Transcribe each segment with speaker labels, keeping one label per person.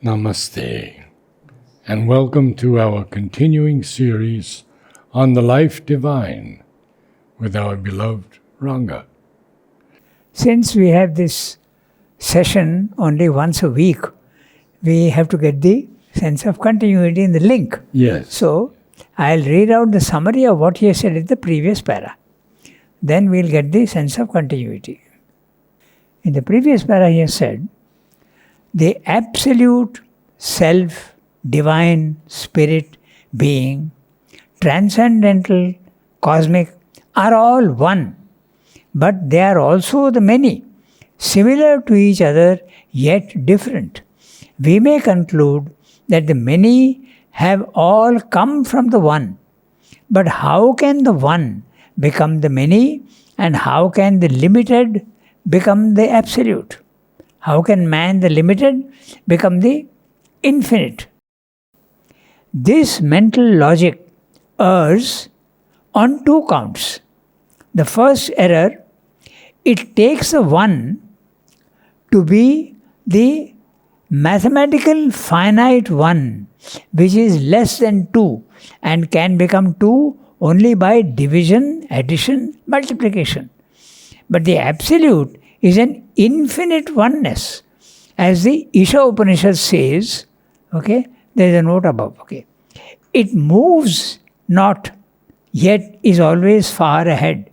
Speaker 1: Namaste, and welcome to our continuing series on the life divine with our beloved Ranga.
Speaker 2: Since we have this session only once a week, we have to get the sense of continuity in the link.
Speaker 1: Yes.
Speaker 2: So, I'll read out the summary of what he has said in the previous para. Then we'll get the sense of continuity. In the previous para, he has said, the absolute self, divine, spirit, being, transcendental, cosmic, are all one. But they are also the many, similar to each other, yet different. We may conclude that the many have all come from the one. But how can the one become the many, and how can the limited become the absolute? How can man, the limited, become the infinite? This mental logic errs on two counts. The first error, it takes the one to be the mathematical finite one, which is less than 2 and can become 2 only by division, addition, multiplication. But the absolute is an infinite oneness. As the Isha Upanishad says, okay, there is a note above, okay. It moves not, yet is always far ahead.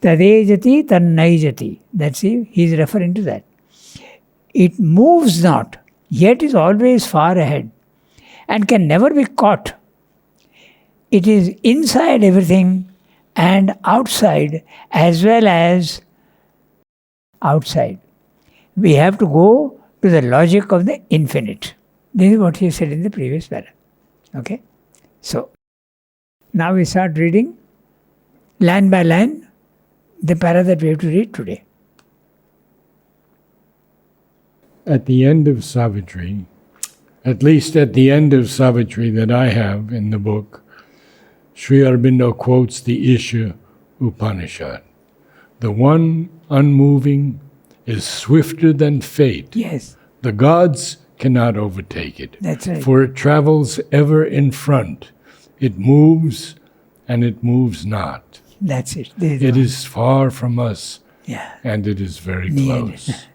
Speaker 2: Tadejati tannaijati. That's it, he is referring to that. It moves not, yet is always far ahead and can never be caught. It is inside everything and outside as well as outside. We have to go to the logic of the infinite. This is what he said in the previous para. Okay? So, now we start reading line by line the para that we have to read today.
Speaker 1: At the end of Savitri, at least at the end of Savitri that I have in the book, Sri Aurobindo quotes the Isha Upanishad. The one unmoving is swifter than fate.
Speaker 2: Yes.
Speaker 1: The gods cannot overtake it.
Speaker 2: That's right.
Speaker 1: For it travels ever in front. It moves and it moves not.
Speaker 2: That's it.
Speaker 1: It is far from us,
Speaker 2: yeah,
Speaker 1: and it is very
Speaker 2: near.
Speaker 1: close.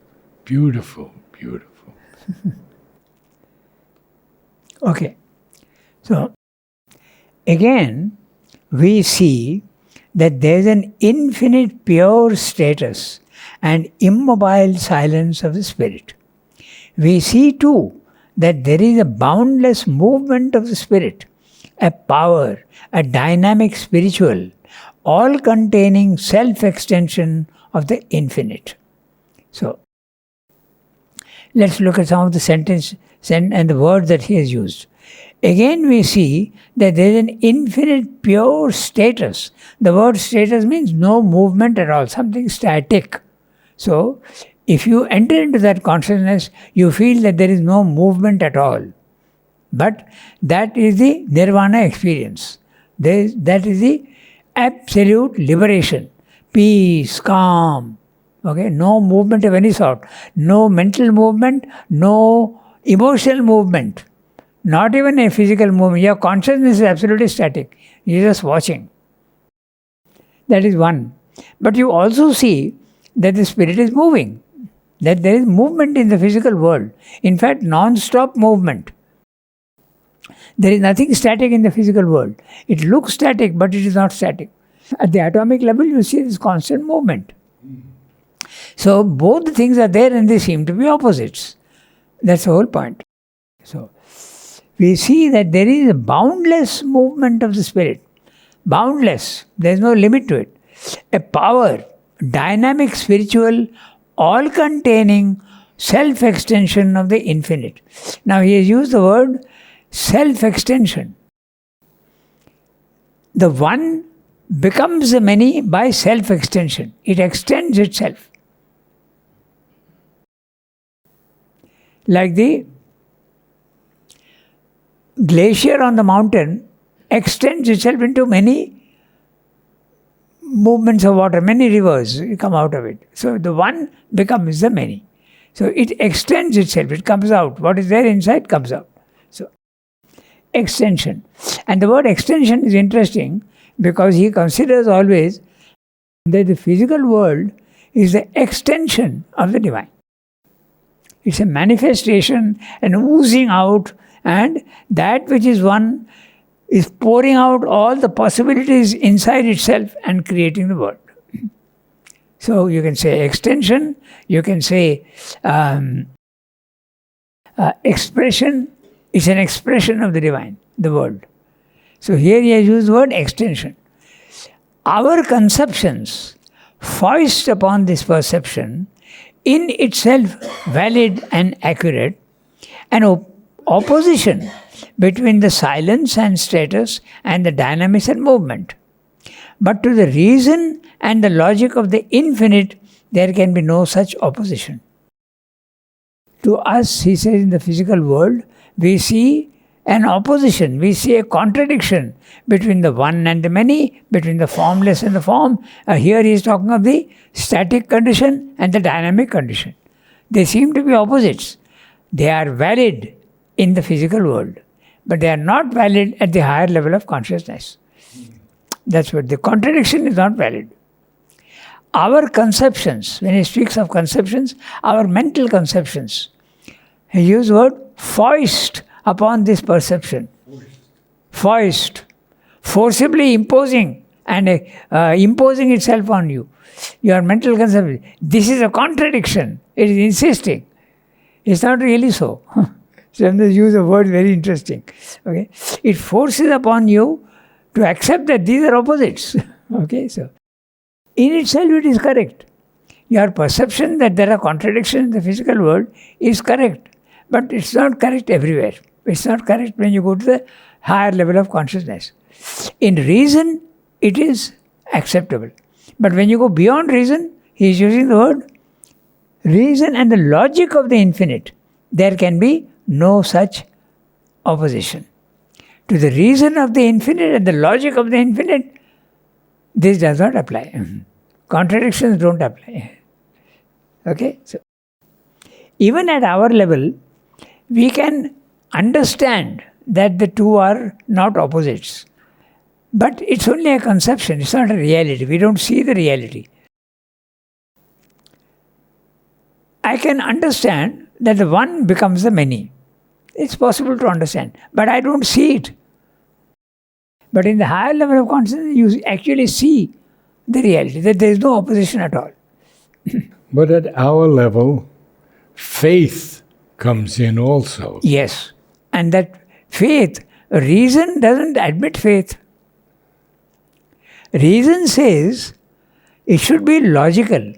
Speaker 1: Beautiful, beautiful.
Speaker 2: Okay. So, again, we see that there is an infinite pure status and immobile silence of the spirit. We see too that there is a boundless movement of the spirit, a power, a dynamic spiritual, all containing self-extension of the infinite. So, let's look at some of the sentence and the words that he has used. Again, we see that there is an infinite pure status. The word status means no movement at all, something static. So, if you enter into that consciousness, you feel that there is no movement at all. But that is the nirvana experience. That is the absolute liberation, peace, calm. Okay, no movement of any sort, no mental movement, no emotional movement, not even a physical movement. Your consciousness is absolutely static. You're just watching. That is one. But you also see that the spirit is moving, that there is movement in the physical world. In fact, non-stop movement. There is nothing static in the physical world. It looks static, but it is not static. At the atomic level, you see this constant movement. So, both the things are there and they seem to be opposites. That's the whole point. So, we see that there is a boundless movement of the spirit. Boundless. There is no limit to it. A power, dynamic, spiritual, all containing self-extension of the infinite. Now, he has used the word self-extension. The one becomes the many by self-extension. It extends itself. Like the glacier on the mountain extends itself into many movements of water, many rivers come out of it. So the one becomes the many. So it extends itself, it comes out. What is there inside comes out. So, extension. And the word extension is interesting because he considers always that the physical world is the extension of the divine. It's a manifestation, an oozing out, and that which is one is pouring out all the possibilities inside itself and creating the world. So you can say extension, you can say expression. It's an expression of the divine, the world. So here he has used the word extension. Our conceptions foist upon this perception, in itself valid and accurate, an opposition between the silence and status and the dynamics and movement. But to the reason and the logic of the infinite, there can be no such opposition. To us, he says, in the physical world, we see an opposition, we see a contradiction between the one and the many, between the formless and the form. Here he is talking of the static condition and the dynamic condition. They seem to be opposites. They are valid in the physical world, but they are not valid at the higher level of consciousness. That's what the contradiction is not valid. Our conceptions, when he speaks of conceptions, our mental conceptions, he uses the word foist upon this perception. Foist. Forcibly imposing and imposing itself on you. Your mental conception. This is a contradiction. It is insisting. It's not really so. Sometimes use a word very interesting. Okay, it forces upon you to accept that these are opposites. Okay, so in itself it is correct. Your perception that there are contradictions in the physical world is correct, but it's not correct everywhere. It's not correct when you go to the higher level of consciousness. In reason, it is acceptable. But when you go beyond reason, he is using the word reason and the logic of the infinite. There can be no such opposition. To the reason of the infinite and the logic of the infinite, this does not apply. Contradictions don't apply. Okay? So, even at our level, we can understand that the two are not opposites. But it's only a conception, it's not a reality. We don't see the reality. I can understand that the one becomes the many. It's possible to understand, but I don't see it. But in the higher level of consciousness, you actually see the reality, that there is no opposition at all.
Speaker 1: But at our level, faith comes in also.
Speaker 2: Yes. And that faith, reason doesn't admit faith. Reason says it should be logical.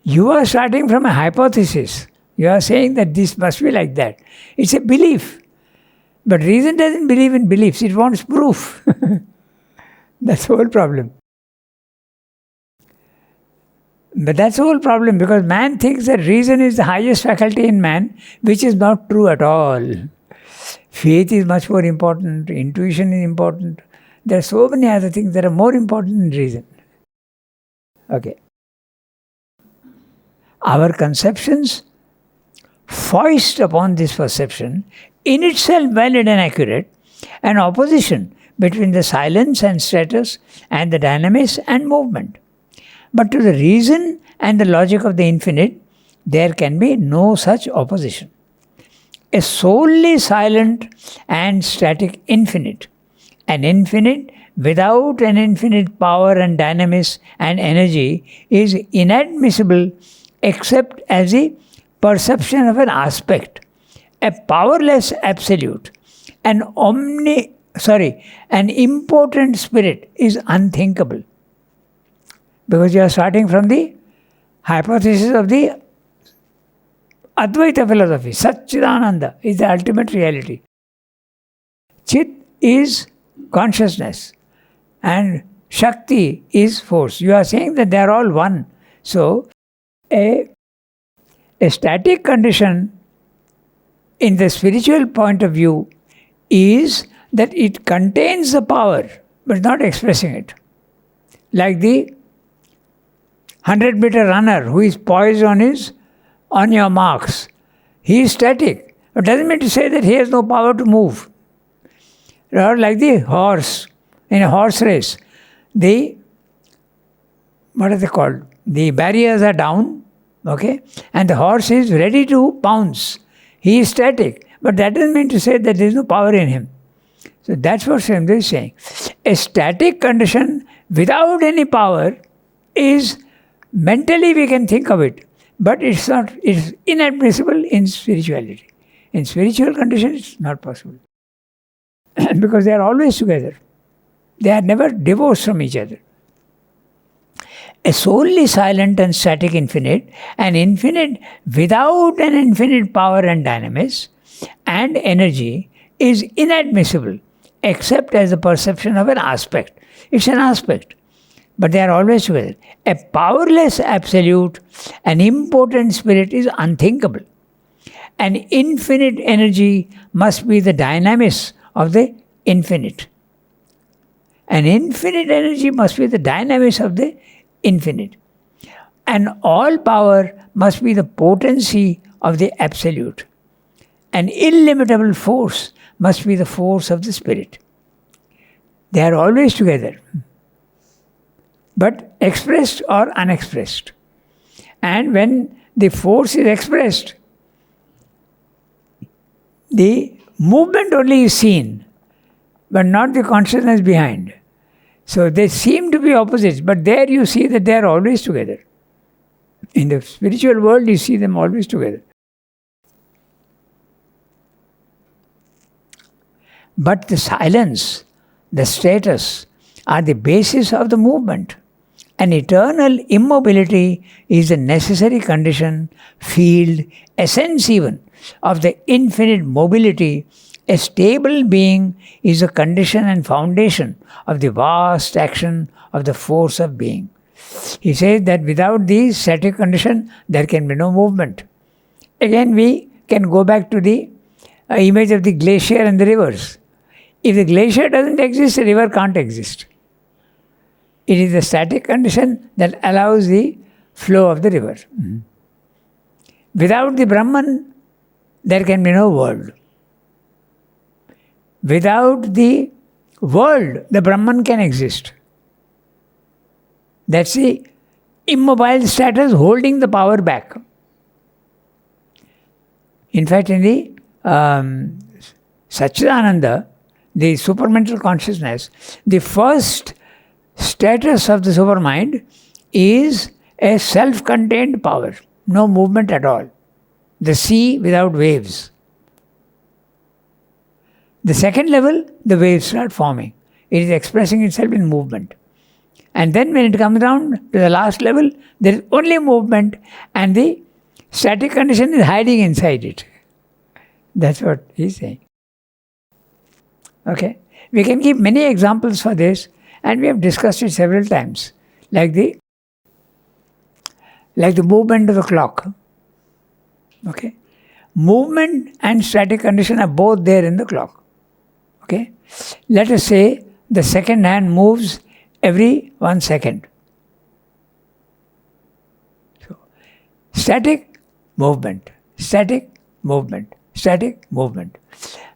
Speaker 2: You are starting from a hypothesis. You are saying that this must be like that. It's a belief. But reason doesn't believe in beliefs. It wants proof. That's the whole problem. But that's the whole problem, because man thinks that reason is the highest faculty in man, which is not true at all. Faith is much more important. Intuition is important. There are so many other things that are more important than reason. Okay. Our conceptions foist upon this perception, in itself valid and accurate, an opposition between the silence and status and the dynamics and movement. But to the reason and the logic of the infinite, there can be no such opposition. A solely silent and static infinite, an infinite without an infinite power and dynamics and energy, is inadmissible except as a perception of an aspect. A powerless absolute, an impotent spirit is unthinkable. Because you are starting from the hypothesis of the Advaita philosophy. Satchidananda is the ultimate reality. Chit is consciousness and Shakti is force. You are saying that they are all one. So, a static condition in the spiritual point of view is that it contains the power but not expressing it. Like the 100-meter runner who is poised on his on your marks. He is static. It doesn't mean to say that he has no power to move. Or like the horse, in a horse race, what are they called? The barriers are down, okay, and the horse is ready to pounce. He is static, but that doesn't mean to say that there is no power in him. So that's what Srimad is saying. A static condition without any power is, mentally we can think of it, but it's inadmissible in spirituality. In spiritual condition, it's not possible. Because they are always together. They are never divorced from each other. A solely silent and static infinite, an infinite without an infinite power and dynamism and energy, is inadmissible except as the perception of an aspect. It's an aspect, but they are always together. A powerless absolute, an impotent spirit is unthinkable. An infinite energy must be the dynamism of the infinite. An infinite energy must be the dynamism of the infinite. And all power must be the potency of the absolute. An illimitable force must be the force of the spirit. They are always together, but expressed or unexpressed. And when the force is expressed, the movement only is seen, but not the consciousness behind. So they seem to be opposites, but there you see that they are always together. In the spiritual world, you see them always together. But the silence, the status, are the basis of the movement. An eternal immobility is the necessary condition, field, essence even, of the infinite mobility. A stable being is a condition and foundation of the vast action of the force of being. He says that without these static condition, there can be no movement. Again, we can go back to the image of the glacier and the rivers. If the glacier doesn't exist, the river can't exist. It is the static condition that allows the flow of the river. Without the Brahman, there can be no world. Without the world, the Brahman can exist. That's the immobile status holding the power back. In fact, in the Satchidananda, the supermental consciousness, the first status of the supermind is a self-contained power, no movement at all. The sea without waves. The second level, the waves start forming. It is expressing itself in movement. And then when it comes down to the last level, there is only movement and the static condition is hiding inside it. That's what he's saying. Okay. We can give many examples for this, and we have discussed it several times. Like the movement of the clock. Okay. Movement and static condition are both there in the clock. Okay. Let us say the second hand moves every 1 second. So, static movement, static movement, static movement.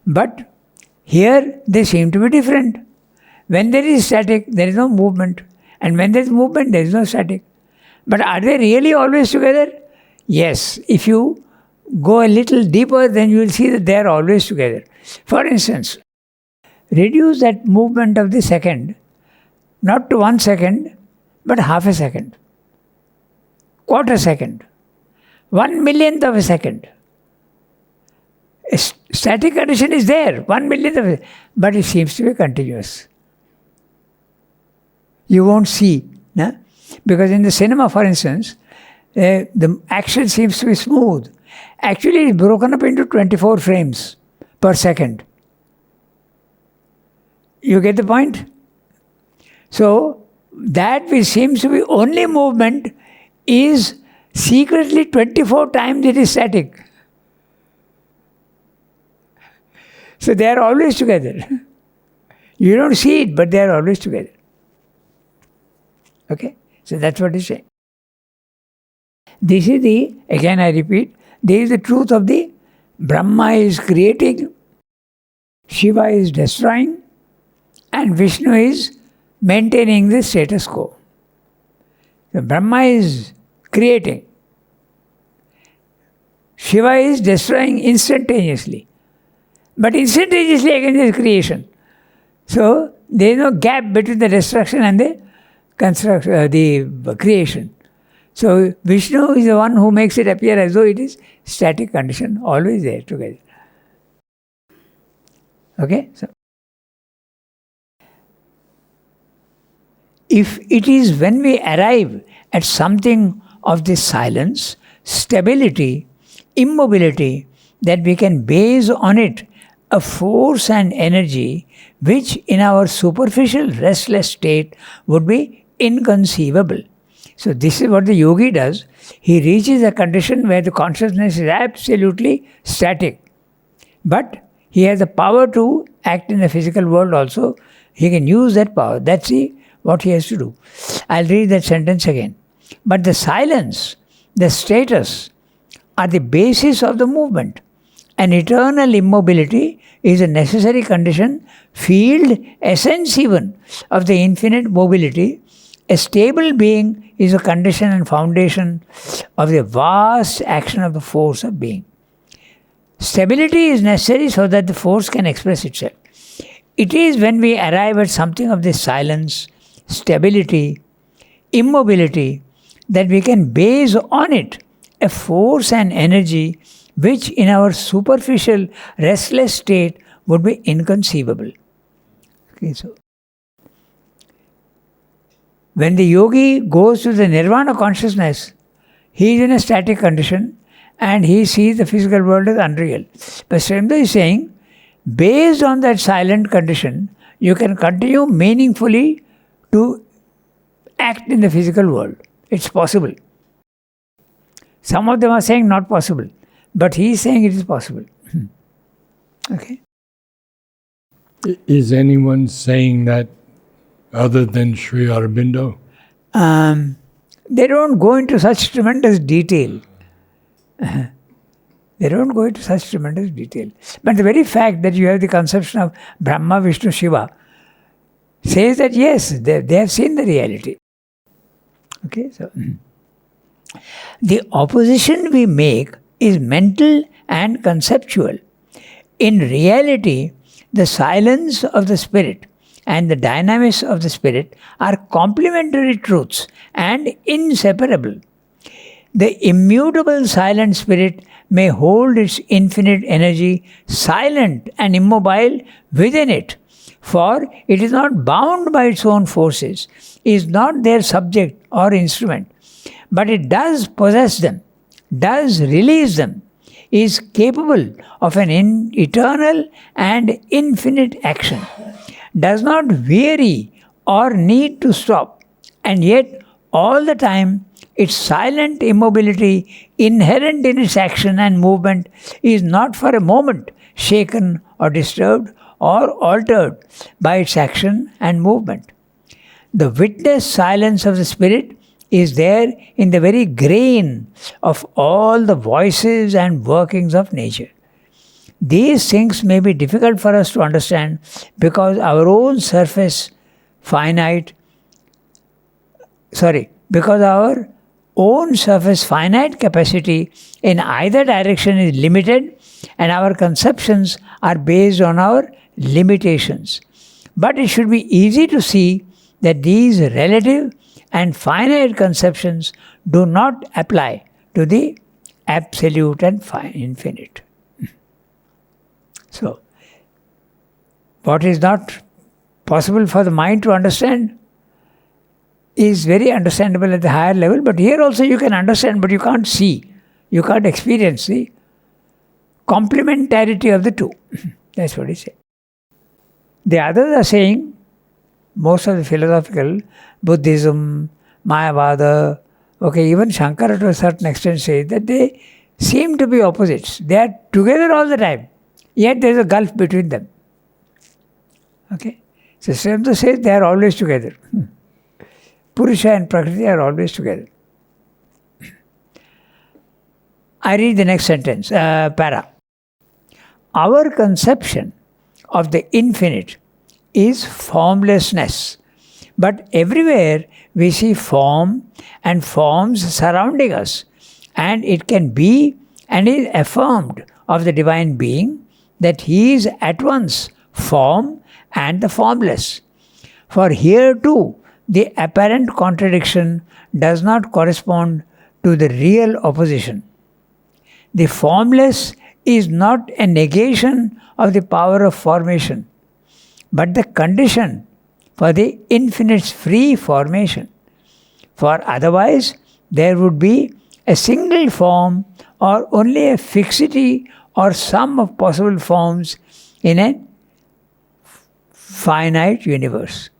Speaker 2: But here they seem to be different. When there is static, there is no movement. And when there is movement, there is no static. But are they really always together? Yes. If you go a little deeper, then you will see that they are always together. For instance, reduce that movement of the second, not to 1 second, but half a second, quarter second, 1/1,000,000th of a second. A static condition is there, 1/1,000,000th of a second, but it seems to be continuous. You won't see, no? Because in the cinema, for instance, the action seems to be smooth. Actually, it's broken up into 24 frames per second. You get the point? So, that which seems to be only movement is secretly 24 times it is static. So, they are always together. You don't see it, but they are always together. Okay? So, that's what he's saying. This is the, again I repeat, this is the truth of the Brahma is creating, Shiva is destroying, and Vishnu is maintaining the status quo. So Brahma is creating, Shiva is destroying instantaneously. But instantaneously again there is creation. So there is no gap between the destruction and the the creation. So Vishnu is the one who makes it appear as though it is static condition, always there together. Okay? So if it is when we arrive at something of this silence, stability, immobility, that we can base on it a force and energy which in our superficial restless state would be inconceivable. So this is what the yogi does. He reaches a condition where the consciousness is absolutely static. But he has the power to act in the physical world also. He can use that power. That's what he has to do. I'll read that sentence again. But the silence, the status, are the basis of the movement. An eternal immobility is a necessary condition, field, essence even, of the infinite mobility. A stable being is a condition and foundation of the vast action of the force of being. Stability is necessary so that the force can express itself. It is when we arrive at something of this silence, stability, immobility, that we can base on it a force and energy which in our superficial restless state would be inconceivable. Okay, so when the yogi goes to the nirvana consciousness, he is in a static condition and he sees the physical world as unreal. But Srimda is saying, based on that silent condition, you can continue meaningfully to act in the physical world. It's possible. Some of them are saying not possible, but he is saying it is possible. Okay.
Speaker 1: Is anyone saying that other than Sri Aurobindo?
Speaker 2: They don't go into such tremendous detail. They don't go into such tremendous detail. But the very fact that you have the conception of Brahma, Vishnu, Shiva says that yes, they have seen the reality. Okay, so the opposition we make is mental and conceptual. In reality, the silence of the spirit and the dynamics of the spirit are complementary truths and inseparable. The immutable silent spirit may hold its infinite energy silent and immobile within it, for it is not bound by its own forces, is not their subject or instrument, but it does possess them, does release them, is capable of an eternal and infinite action, does not weary or need to stop, and yet all the time its silent immobility inherent in its action and movement is not for a moment shaken or disturbed or altered by its action and movement. The witness silence of the spirit is there in the very grain of all the voices and workings of nature. These things may be difficult for us to understand because our own surface finite capacity in either direction is limited and our conceptions are based on our limitations. But it should be easy to see that these relative and finite conceptions do not apply to the absolute and infinite. So, what is not possible for the mind to understand is very understandable at the higher level, but here also you can understand, but you can't see, you can't experience the complementarity of the two. That's what he said. The others are saying, most of the philosophical, Buddhism, Mayavada, even Shankara to a certain extent says that they seem to be opposites. They are together all the time, yet there is a gulf between them. Okay? So Srimda says they are always together. Purusha and Prakriti are always together. I read the next sentence, para. Our conception of the infinite is formlessness. But everywhere we see form and forms surrounding us, and it can be and is affirmed of the divine being that he is at once form and the formless. For here too, the apparent contradiction does not correspond to the real opposition. The formless is not a negation of the power of formation, but the condition for the infinite's free formation. For otherwise, there would be a single form or only a fixity or sum of possible forms in a finite universe.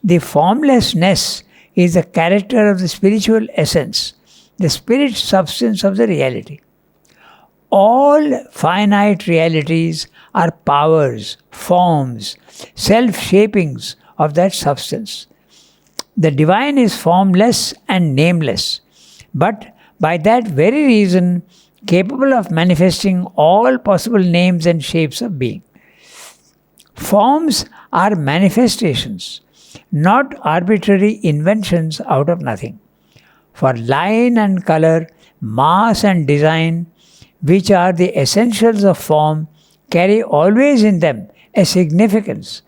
Speaker 2: The formlessness is the character of the spiritual essence, the spirit substance of the reality. All finite realities are powers, forms, self-shapings of that substance. The divine is formless and nameless, but by that very reason capable of manifesting all possible names and shapes of being. Forms are manifestations, not arbitrary inventions out of nothing. For line and color, mass and design, which are the essentials of form, carry always in them a significance,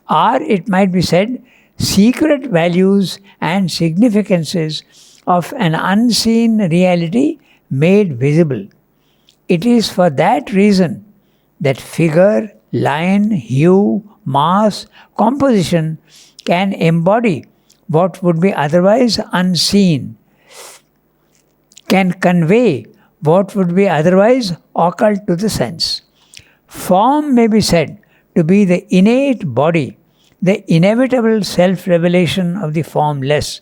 Speaker 2: or it might be said, secret values and significances of an unseen reality made visible. It is for that reason that figure, line, hue, mass, composition can embody what would be otherwise unseen, can convey what would be otherwise occult to the sense. Form may be said to be the innate body, the inevitable self-revelation of the formless.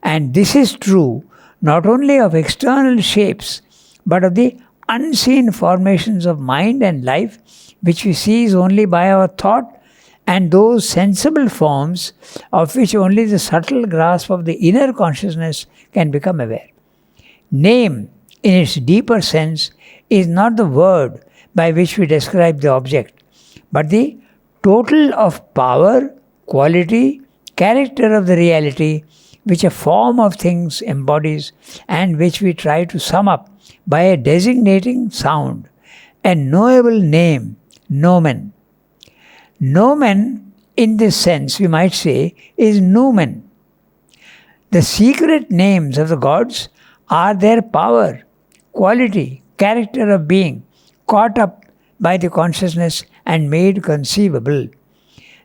Speaker 2: And this is true not only of external shapes, but of the unseen formations of mind and life, which we seize only by our thought, and those sensible forms of which only the subtle grasp of the inner consciousness can become aware. Name, in its deeper sense, is not the word by which we describe the object, but the total of power, quality, character of the reality which a form of things embodies and which we try to sum up by a designating sound, a knowable name, nomen. Nomen, in this sense, we might say, is noumen. The secret names of the gods are their power, quality, character of being, caught up by the consciousness and made conceivable.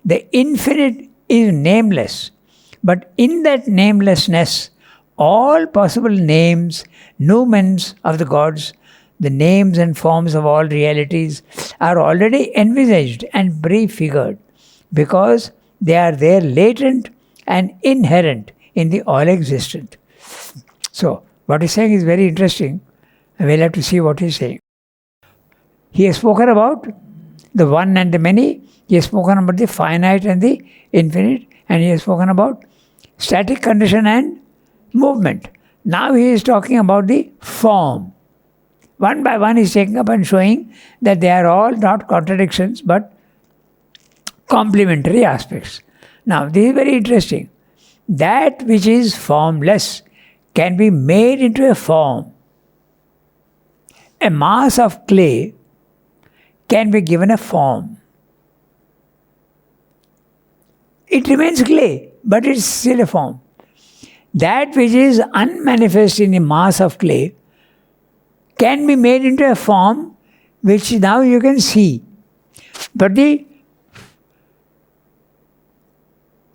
Speaker 2: The infinite is nameless, but in that namelessness, all possible names, noumens of the gods, the names and forms of all realities are already envisaged and prefigured, because they are there latent and inherent in the all-existent. So, what he's saying is very interesting, and we'll have to see what he's saying. He has spoken about the one and the many, he has spoken about the finite and the infinite, and he has spoken about static condition and movement. Now he is talking about the form. One by one he is taking up and showing that they are all not contradictions but complementary aspects. Now this is very interesting. That which is formless can be made into a form. A mass of clay can be given a form. It remains clay, but it's still a form. That which is unmanifest in a mass of clay can be made into a form which now you can see. But the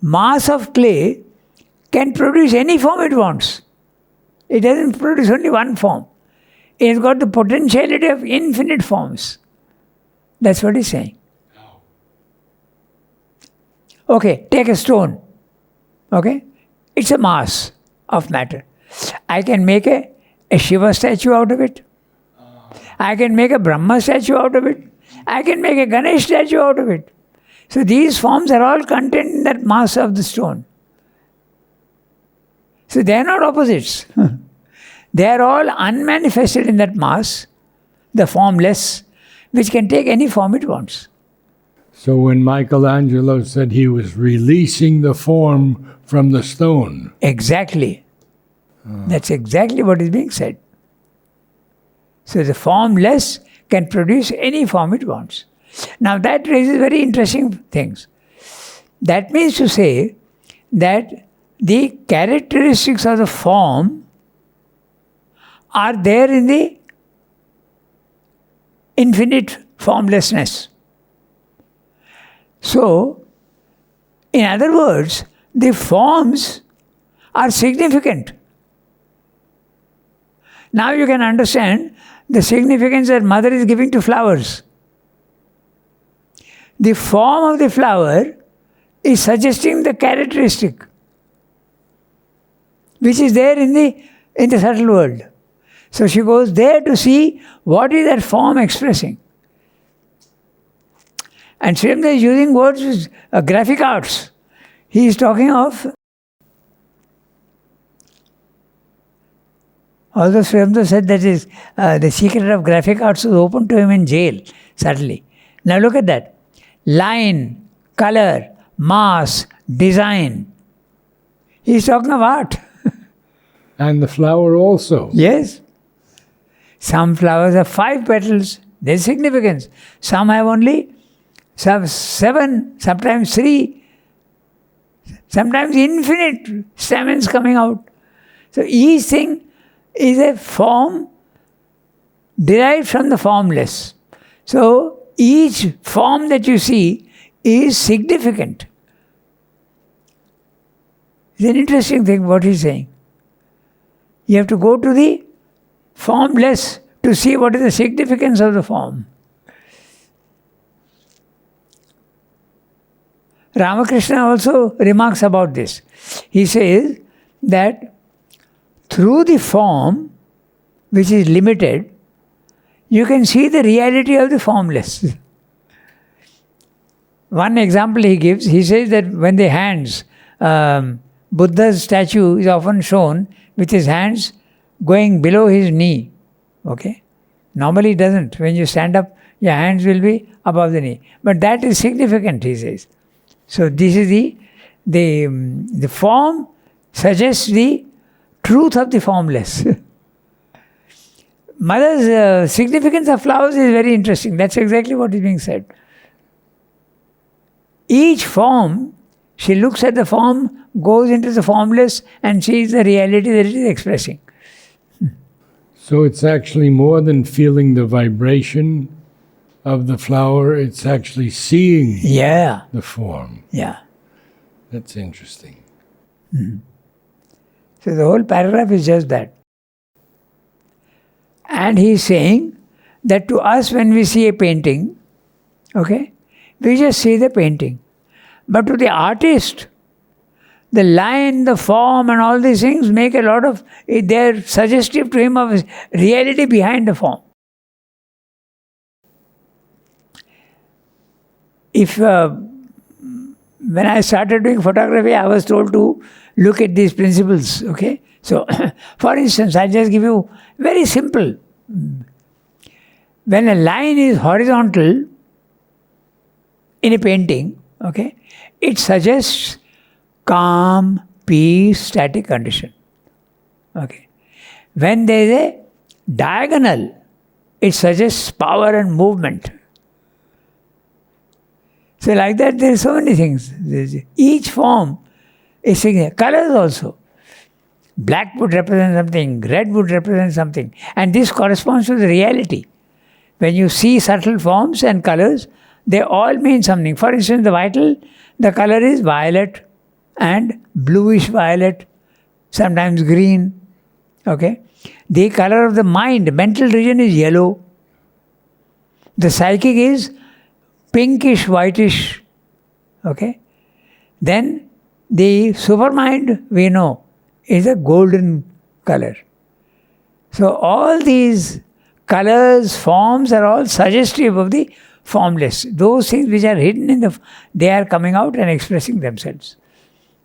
Speaker 2: mass of clay can produce any form it wants. It doesn't produce only one form. It has got the potentiality of infinite forms. That's what he's saying. Okay, take a stone. Okay? It's a mass of matter. I can make a Shiva statue out of it. I can make a Brahma statue out of it. I can make a Ganesh statue out of it. So these forms are all contained in that mass of the stone. So they are not opposites. They are all unmanifested in that mass, the formless, which can take any form it wants.
Speaker 1: So when Michelangelo said he was releasing the form from the stone,
Speaker 2: Exactly. That's exactly what is being said. So the formless can produce any form it wants. Now that raises very interesting things. That means to say that the characteristics of the form are there in the infinite formlessness. So, in other words, the forms are significant. Now you can understand the significance that mother is giving to flowers. The form of the flower is suggesting the characteristic which is there in the subtle world. So she goes there to see what is that form expressing. And Srimda is using words with graphic arts. He is talking of, although Srimda said that is the secret of graphic arts was open to him in jail, subtly. Now look at that. Line, color, mass, design. He is talking of art.
Speaker 1: and the flower also.
Speaker 2: Yes. Some flowers have 5 petals. There's significance. Some have only 7, sometimes 3, sometimes infinite stamens coming out. So each thing is a form derived from the formless. So each form that you see is significant. It's an interesting thing what he's saying. You have to go to the formless to see what is the significance of the form. Ramakrishna also remarks about this. He says that through the form, which is limited, you can see the reality of the formless. One example he gives, he says that when the hands, Buddha's statue is often shown with his hands going below his knee. Okay? Normally it doesn't. When you stand up, your hands will be above the knee. But that is significant, he says. So this is the form suggests the truth of the formless. Mother's significance of flowers is very interesting. That's exactly what is being said. Each form, she looks at the form, goes into the formless and sees the reality that it is expressing.
Speaker 1: So it's actually more than feeling the vibration of the flower, it's actually seeing the form.
Speaker 2: Yeah.
Speaker 1: That's interesting.
Speaker 2: So the whole paragraph is just that. And he is saying that to us when we see a painting, okay, we just see the painting. But to the artist, the line, the form and all these things make a lot of, they're suggestive to him of reality behind the form. When I started doing photography, I was told to look at these principles, okay? So, for instance, I'll just give you very simple. When a line is horizontal in a painting, okay, it suggests calm, peace, static condition. Okay. When there is a diagonal, it suggests power and movement. So like that, there are so many things. Each form is significant. Colors also. Black would represent something, red would represent something. And this corresponds to the reality. When you see subtle forms and colors, they all mean something. For instance, the color is violet and bluish violet, sometimes green. Okay? The color of the mind, mental region is yellow. The psychic is pinkish, whitish. Okay? Then the supermind, we know, is a golden color. So all these colors, forms are all suggestive of the formless. Those things which are hidden they are coming out and expressing themselves.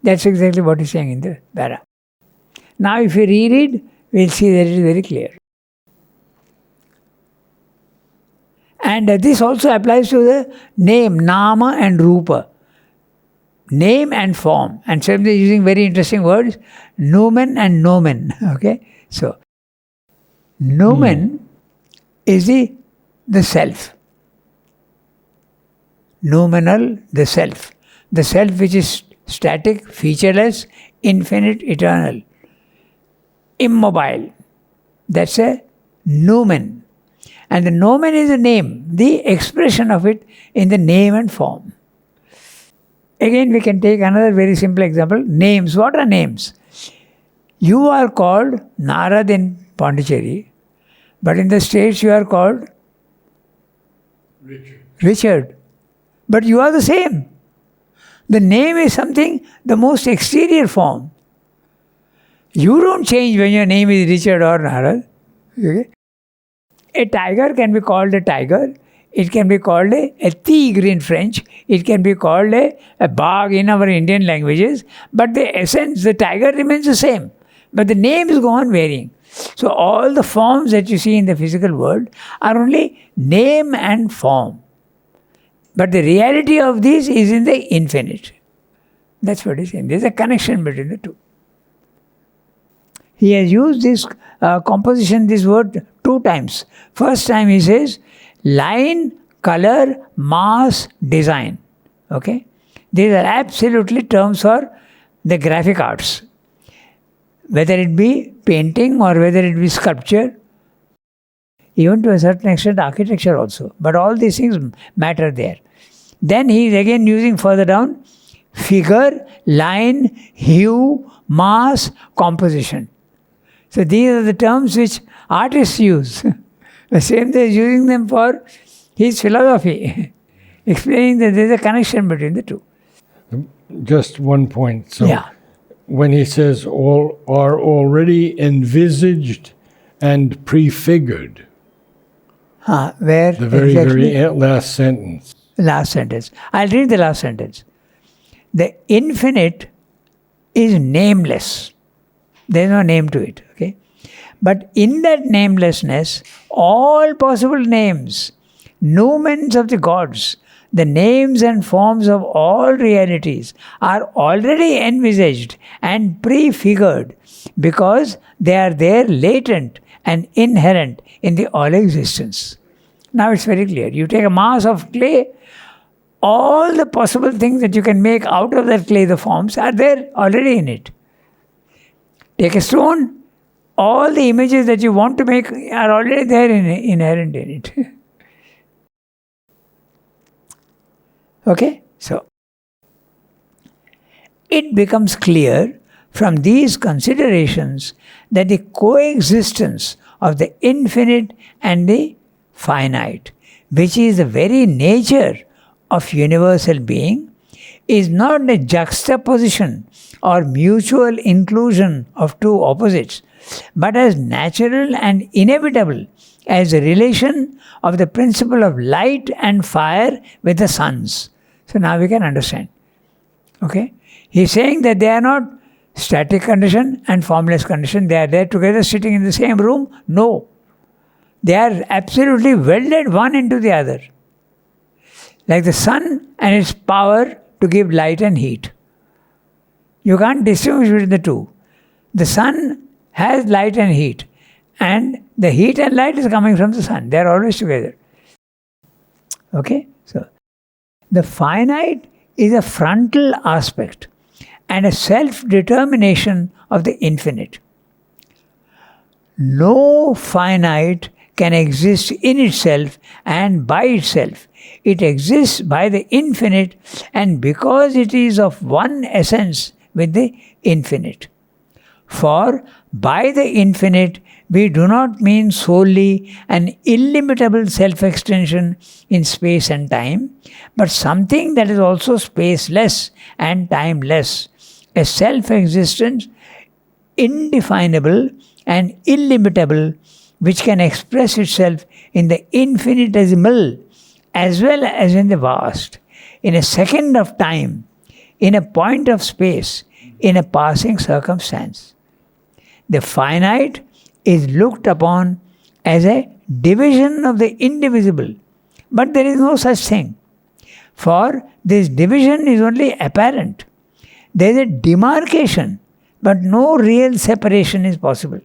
Speaker 2: That's exactly what he's saying in the para. Now if you reread, we'll see that it is very clear. And this also applies to the name, nama and rupa. Name and form. And so they're using very interesting words, noumen and nomen. Okay? So, noumen is the self. Noumenal, the self. The self which is static, featureless, infinite, eternal, immobile. That's a noumen. And the nomen is a name, the expression of it in the name and form. Again, we can take another very simple example. Names. What are names? You are called Narad in Pondicherry, but in the States you are called Richard. But you are the same. The name is something, the most exterior form. You don't change when your name is Richard or Narad. Okay? A tiger can be called a tiger. It can be called a tigre in French. It can be called a bag in our Indian languages. But the essence, the tiger remains the same. But the names go on varying. So all the forms that you see in the physical world are only name and form. But the reality of this is in the infinite. That's what he's saying. There's a connection between the two. He has used this composition, this word 2 times. First time he says, line, color, mass, design. Okay? These are absolutely terms for the graphic arts. Whether it be painting or whether it be sculpture, even to a certain extent architecture also. But all these things matter there. Then he is again using further down, figure, line, hue, mass, composition. So these are the terms which artists use. The same they are using them for his philosophy, explaining that there is a connection between the two.
Speaker 1: Just one point. So
Speaker 2: Yeah.
Speaker 1: when he says all are already envisaged and prefigured,
Speaker 2: Where
Speaker 1: the very,
Speaker 2: exactly?
Speaker 1: very last sentence.
Speaker 2: Last sentence. I'll read the last sentence. The infinite is nameless. There is no name to it. Okay? But in that namelessness, all possible names, noumens of the gods, the names and forms of all realities are already envisaged and prefigured because they are there latent and inherent in the all existence. Now it's very clear. You take a mass of clay, all the possible things that you can make out of that clay, the forms, are there already in it. Take a stone, all the images that you want to make are already there inherent in it. Okay? So, it becomes clear from these considerations that the coexistence of the infinite and the finite, which is the very nature of universal being, is not a juxtaposition or mutual inclusion of two opposites, but as natural and inevitable as the relation of the principle of light and fire with the suns. So now we can understand. Okay? He's saying that they are not static condition and formless condition. They are there together sitting in the same room. No. They are absolutely welded one into the other. Like the sun and its power to give light and heat. You can't distinguish between the two. The sun has light and heat. And the heat and light is coming from the sun. They are always together. Okay? So, the finite is a frontal aspect and a self-determination of the infinite. No finite can exist in itself and by itself. It exists by the infinite and because it is of one essence with the infinite. For by the infinite, we do not mean solely an illimitable self-extension in space and time, but something that is also spaceless and timeless, a self-existence indefinable and illimitable, which can express itself in the infinitesimal as well as in the vast, in a second of time, in a point of space, in a passing circumstance. The finite is looked upon as a division of the indivisible. But there is no such thing. For this division is only apparent. There is a demarcation, but no real separation is possible.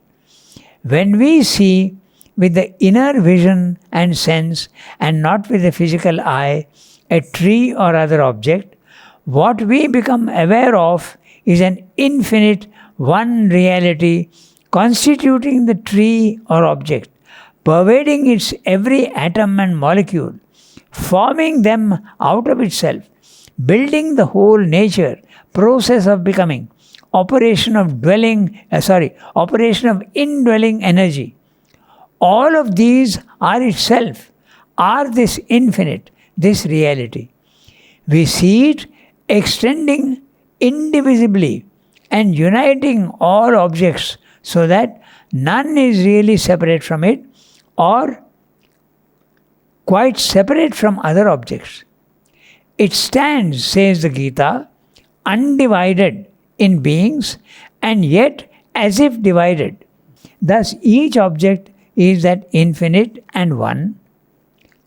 Speaker 2: When we see with the inner vision and sense and not with the physical eye a tree or other object, what we become aware of is an infinite one reality constituting the tree or object, pervading its every atom and molecule, forming them out of itself, building the whole nature, process of becoming, operation of indwelling energy. All of these are itself, are this infinite, this reality. We see it extending indivisibly and uniting all objects so that none is really separate from it or quite separate from other objects. It stands, says the Gita, undivided in beings and yet as if divided. Thus each object is that infinite and one,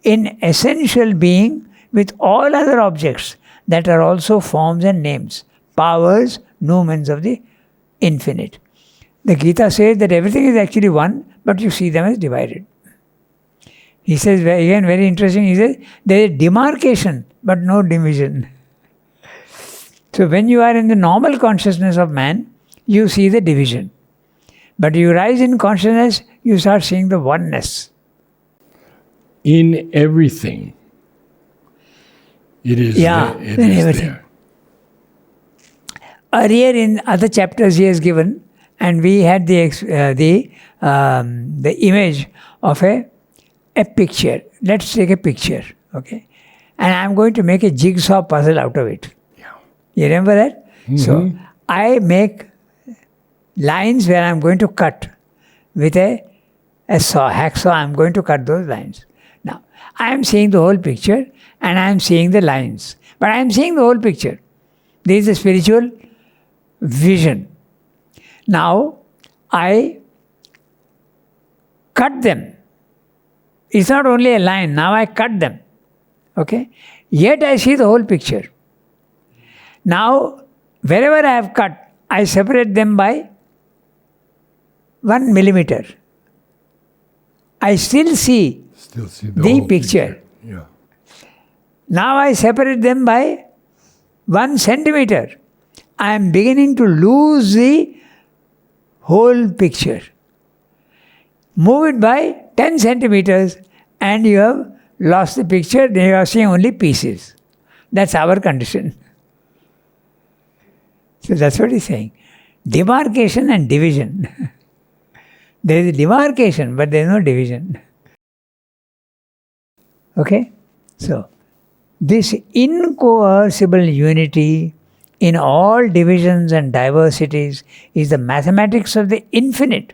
Speaker 2: in essential being with all other objects that are also forms and names, powers, movements of the infinite. The Gita says that everything is actually one, but you see them as divided. He says, again very interesting, he says, there is demarcation, but no division. So when you are in the normal consciousness of man, you see the division. But you rise in consciousness, you start seeing the oneness.
Speaker 1: In everything, it is there. It
Speaker 2: in
Speaker 1: is
Speaker 2: everything.
Speaker 1: there.
Speaker 2: Earlier in other chapters he has given, and we had the image of a picture. Let's take a picture, okay? And I'm going to make a jigsaw puzzle out of it.
Speaker 1: Yeah.
Speaker 2: You remember that?
Speaker 1: Mm-hmm.
Speaker 2: So I make lines where I'm going to cut with a hacksaw. I'm going to cut those lines. Now, I am seeing the whole picture and I am seeing the lines. But I am seeing the whole picture. This is a spiritual vision. Now, I cut them. It's not only a line. Now I cut them. Okay? Yet I see the whole picture. Now, wherever I have cut, I separate them by 1 millimeter. I still see the
Speaker 1: whole
Speaker 2: picture.
Speaker 1: Yeah.
Speaker 2: Now I separate them by 1 centimeter. I am beginning to lose the whole picture. Move it by 10 centimeters and you have lost the picture. Then you are seeing only pieces. That's our condition. So that's what he's saying. Demarcation and division. There is a demarcation, but there is no division. Okay? So, this incoercible unity in all divisions and diversities is the mathematics of the infinite,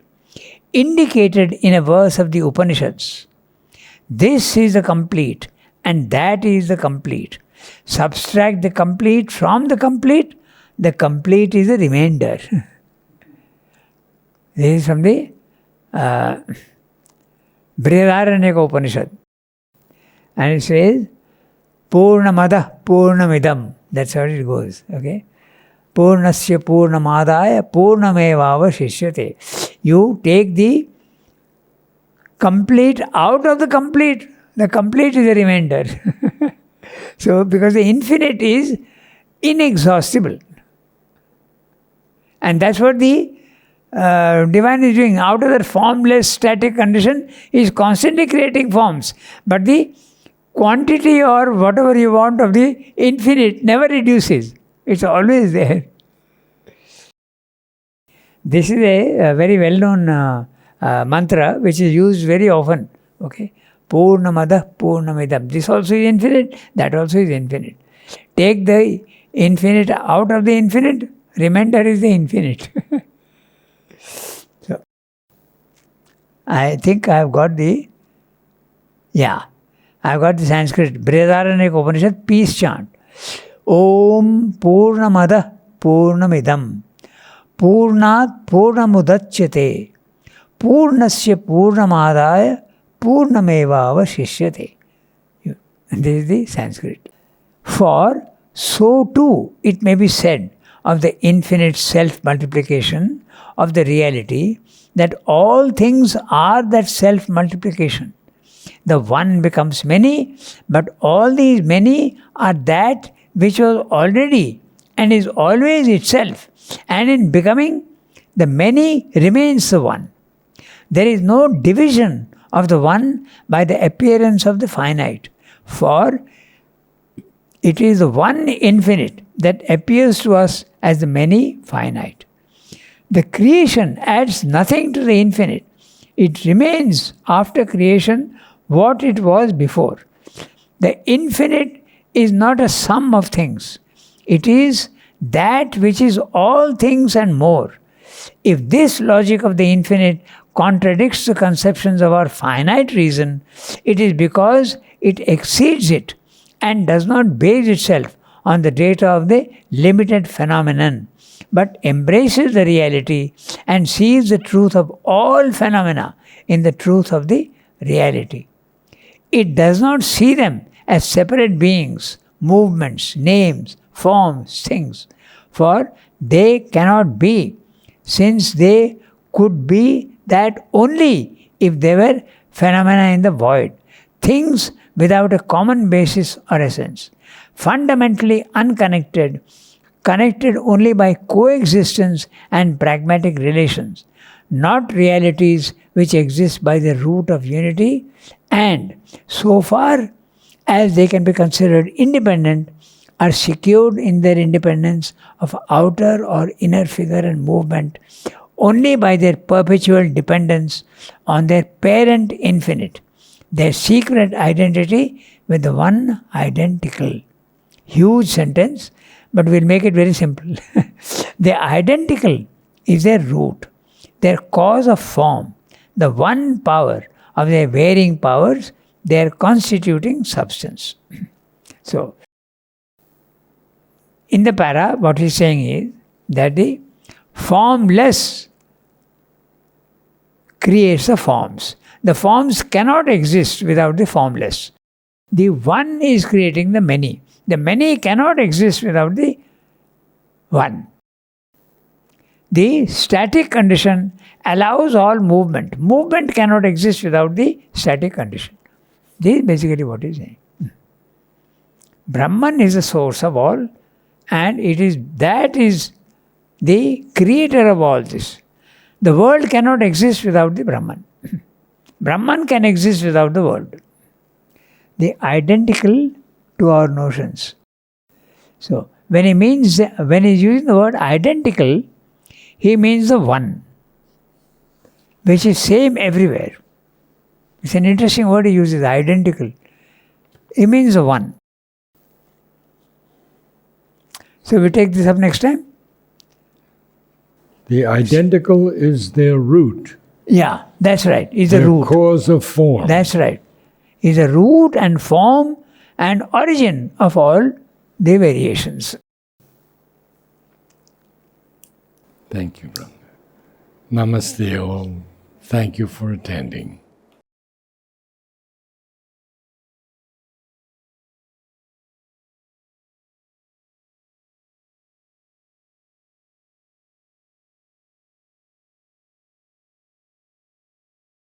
Speaker 2: indicated in a verse of the Upanishads. This is the complete, and that is the complete. Subtract the complete from the complete is the remainder. This is from the Brihadaranyaka Upanishad. And it says, Purnamada Purnamidam. That's how it goes. Okay? Purnasya Purnamadaya Purnamevava Shishyate. You take the complete out of the complete. The complete is the remainder. So, because the infinite is inexhaustible. And that's what the divine is doing. Out of that formless, static condition, is constantly creating forms. But the quantity or whatever you want of the infinite never reduces. It's always there. This is a very well-known mantra which is used very often. Okay, Purnamada Purnamidam. This also is infinite, that also is infinite. Take the infinite out of the infinite, remainder is the infinite. So, I think I have got the Sanskrit Brihadaranyaka Upanishad peace chant. Om Purnamada Purnamidam Purnat Purnamudachyate Purnasya Purnamadaya Purnameva avashishyate. This is the Sanskrit. For so too it may be said of the infinite self-multiplication of the reality that all things are that self-multiplication. The one becomes many, but all these many are that which was already and is always itself, and in becoming, the many remains the one. There is no division of the one by the appearance of the finite, for it is the one infinite that appears to us as the many finite. The creation adds nothing to the infinite. It remains after creation what it was before. The infinite is not a sum of things. It is that which is all things and more. If this logic of the infinite contradicts the conceptions of our finite reason, it is because it exceeds it and does not base itself on the data of the limited phenomenon, but embraces the reality and sees the truth of all phenomena in the truth of the reality. It does not see them as separate beings, movements, names, forms, things, for they cannot be, since they could be that only if they were phenomena in the void, things without a common basis or essence, fundamentally unconnected, connected only by coexistence and pragmatic relations, not realities which exist by the root of unity, and so far as they can be considered independent, are secured in their independence of outer or inner figure and movement only by their perpetual dependence on their parent infinite, their secret identity with the one identical. Huge sentence, but we'll make it very simple. The identical is their root, their cause of form, the one power of their varying powers, their constituting substance. So, in the para, what he's saying is that the formless creates the forms. The forms cannot exist without the formless. The one is creating the many. The many cannot exist without the one. The static condition allows all movement. Movement cannot exist without the static condition. This is basically what he's saying. Brahman is the source of all, and that is the creator of all this. The world cannot exist without the Brahman. Brahman can exist without the world. They are identical to our notions. So, when he's using the word identical, he means the one, which is same everywhere. It's an interesting word he uses, identical. He means the one. So we take this up next time.
Speaker 1: The identical is their root.
Speaker 2: Yeah, that's right. Is the
Speaker 1: their
Speaker 2: root.
Speaker 1: Cause of form.
Speaker 2: That's right. Is the root and form and origin of all the variations.
Speaker 1: Thank you, brother. Namaste all. Thank you for attending.